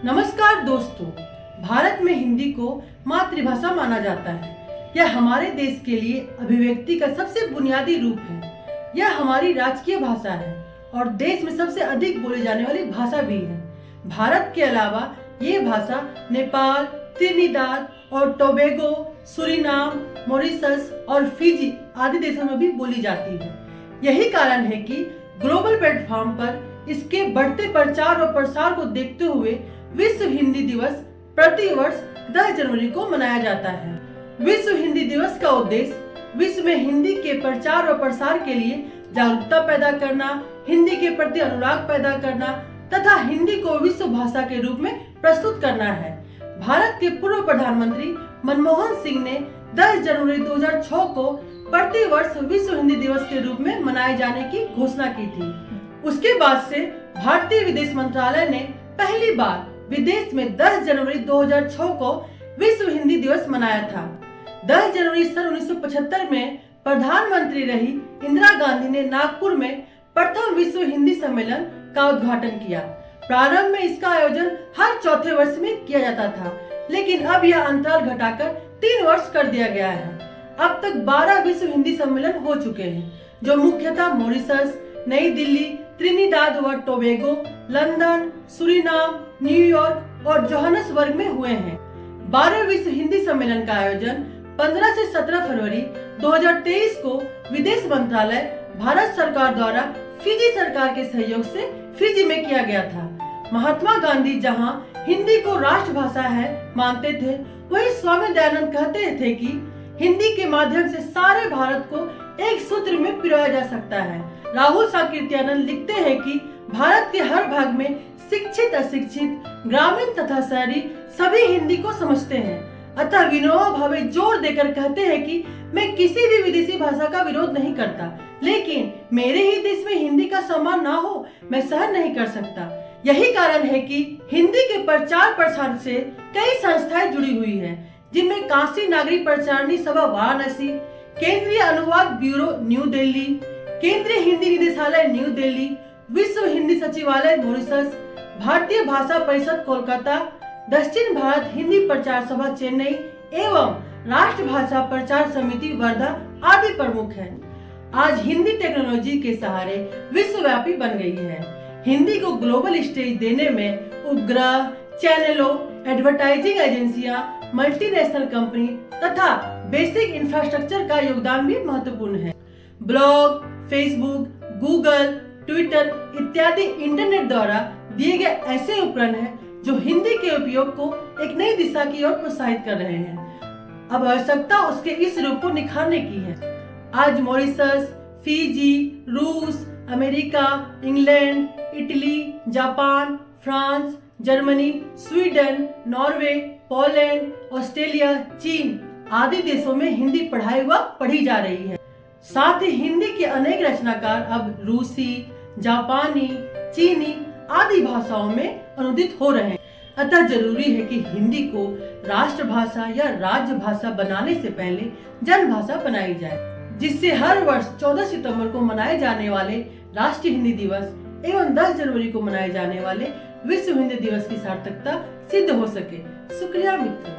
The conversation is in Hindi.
नमस्कार दोस्तों, भारत में हिंदी को मातृभाषा माना जाता है। यह हमारे देश के लिए अभिव्यक्ति का सबसे बुनियादी रूप है। यह हमारी राजकीय भाषा है और देश में सबसे अधिक बोली जाने वाली भाषा भी है। भारत के अलावा ये भाषा नेपाल, त्रिनिदाद और टोबैगो, सुरीनाम, मॉरिशस और फिजी आदि देशों में भी बोली जाती है। यही कारण है कि ग्लोबल प्लेटफॉर्म पर इसके बढ़ते प्रचार और प्रसार को देखते हुए विश्व हिंदी दिवस प्रति वर्ष 10 जनवरी को मनाया जाता है। विश्व हिंदी दिवस का उद्देश्य विश्व में हिंदी के प्रचार और प्रसार के लिए जागरूकता पैदा करना, हिंदी के प्रति अनुराग पैदा करना तथा हिंदी को विश्व भाषा के रूप में प्रस्तुत करना है। भारत के पूर्व प्रधानमंत्री मनमोहन सिंह ने 10 जनवरी 2006 को प्रति वर्ष विश्व हिंदी दिवस के रूप में मनाए जाने की घोषणा की थी। उसके बाद से भारतीय विदेश मंत्रालय ने पहली बार विदेश में 10 जनवरी 2006 को विश्व हिंदी दिवस मनाया था। 10 जनवरी सन 1975 में प्रधानमंत्री रही इंदिरा गांधी ने नागपुर में प्रथम विश्व हिंदी सम्मेलन का उद्घाटन किया। प्रारंभ में इसका आयोजन हर चौथे वर्ष में किया जाता था, लेकिन अब यह अंतराल घटाकर 3 वर्ष कर दिया गया है। अब तक 12 विश्व हिंदी सम्मेलन हो चुके हैं, जो मुख्यतः मॉरिशस, नई दिल्ली, त्रिनिदाद व टोबैगो, लंदन, सुरीनाम, न्यूयॉर्क और जोहान्सबर्ग में हुए हैं। 12 विश्व हिंदी सम्मेलन का आयोजन 15 से 17 फरवरी 2023 को विदेश मंत्रालय, भारत सरकार द्वारा फिजी सरकार के सहयोग से फिजी में किया गया था। महात्मा गांधी जहां हिंदी को राष्ट्रभाषा है मानते थे, वहीं स्वामी दयानंद कहते थे कि हिंदी के माध्यम से सारे भारत को एक सूत्र में पिरोया जा सकता है। राहुल साकृत्यानंद लिखते हैं कि भारत के हर भाग में शिक्षित, अशिक्षित, ग्रामीण तथा शहरी सभी हिंदी को समझते हैं। अतः विनोबा भावे जोर देकर कहते हैं कि मैं किसी भी विदेशी भाषा का विरोध नहीं करता, लेकिन मेरे ही देश में हिंदी का सम्मान ना हो, मैं सहन नहीं कर सकता। यही कारण है कि हिंदी के प्रचार प्रसार से कई संस्थाएं जुड़ी हुई है, जिनमें काशी नागरिक प्रचारणी सभा वाराणसी, केंद्रीय अनुवाद ब्यूरो न्यू दिल्ली, केंद्रीय हिंदी निदेशालय न्यू दिल्ली, विश्व हिंदी सचिवालय मॉरिशस, भारतीय भाषा परिषद कोलकाता, दक्षिण भारत हिंदी प्रचार सभा चेन्नई एवं राष्ट्रभाषा प्रचार समिति वर्धा आदि प्रमुख हैं। आज हिंदी टेक्नोलॉजी के सहारे विश्वव्यापी बन गई है। हिंदी को ग्लोबल स्टेज देने में उपग्रह, चैनलों, एडवर्टाइजिंग एजेंसियां, मल्टीनेशनल कंपनी तथा बेसिक इंफ्रास्ट्रक्चर का योगदान भी महत्वपूर्ण है। ब्लॉग, फेसबुक, गूगल, ट्विटर इत्यादि इंटरनेट द्वारा दिए गए ऐसे उपकरण हैं जो हिंदी के उपयोग को एक नई दिशा की ओर प्रोत्साहित कर रहे हैं। अब आवश्यकता उसके इस रूप को निखारने की है। आज मॉरिशस, फिजी, रूस, America, England, Italy, Japan, France, Germany, Sweden, Norway, Poland, Australia, चीन आदि देशों में हिंदी पढ़ाई व पढ़ी जा रही है। साथ ही हिंदी के अनेक रचनाकार अब रूसी, जापानी, चीनी आदि भाषाओं में अनुदित हो रहे हैं। अतः जरूरी है कि हिंदी को राष्ट्रभाषा या राज्य भाषा बनाने से पहले जनभाषा बनाई जाए, जिससे हर वर्ष 14 सितंबर को मनाए जाने वाले राष्ट्रीय हिंदी दिवस एवं 10 जनवरी को मनाए जाने वाले विश्व हिंदी दिवस की सार्थकता सिद्ध हो सके। शुक्रिया मित्रों।